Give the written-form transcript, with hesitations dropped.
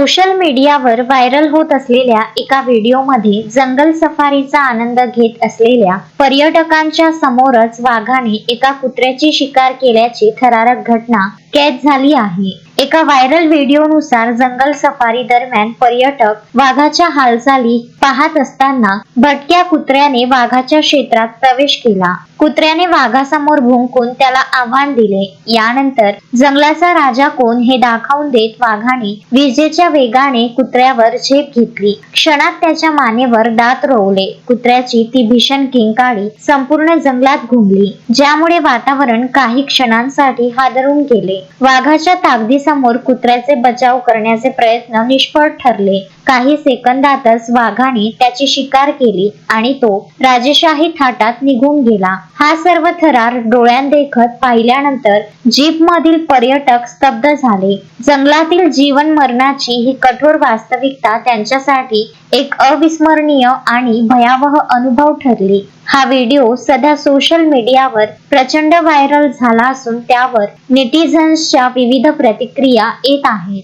Social मीडियावर viral होत असलेल्या एका व्हिडिओमध्ये जंगल सफारीचा आनंद घेत असलेल्या पर्यटकांच्या समोरच वाघाने एका कुत्र्याची शिकार केल्याची थरारक घटना कैद झाली आहे। एका व्हायरल व्हिडिओनुसार जंगल सफारी दरम्यान पर्यटक वाघाच्या हालचाली पाहत असताना भटक्या कुत्र्याने वाघाच्या क्षेत्रात प्रवेश केला। कुत्र्याने वाघासमोर भुंकून त्याला आव्हान दिले। यानंतर जंगलाचा राजा कोण हे दाखवून देत वाघाने विजेच्या वेगाने कुत्र्यावर झेप घेतली। क्षणात त्याच्या मानेवर दात रोवले। कुत्र्याची ती भीषण किंकाळी संपूर्ण जंगलात घुमली, ज्यामुळे वातावरण काही क्षणांसाठी हादरून गेले। वाघाच्या ताकदीसमोर कुत्र्याचे बचाव करण्याचे प्रयत्न निष्फळ ठरले। काही सेकंदातच वाघाने त्याची शिकार केली आणि तो राजेशाही थाटात निघून गेला। हा सर्व थरार डोळ्यांदेखत पाहिल्यानंतर जीपमधील पर्यटक स्तब्ध झाले। जंगलातील जीवन मरणाची ही कठोर वास्तविकता त्यांच्यासाठी एक अविस्मरणीय आणि भयावह अनुभव ठरली। हा व्हिडिओ सध्या सोशल मीडियावर प्रचंड व्हायरल झाला असून त्यावर नेटिझन्सच्या विविध प्रतिक्रिया येत आहेत।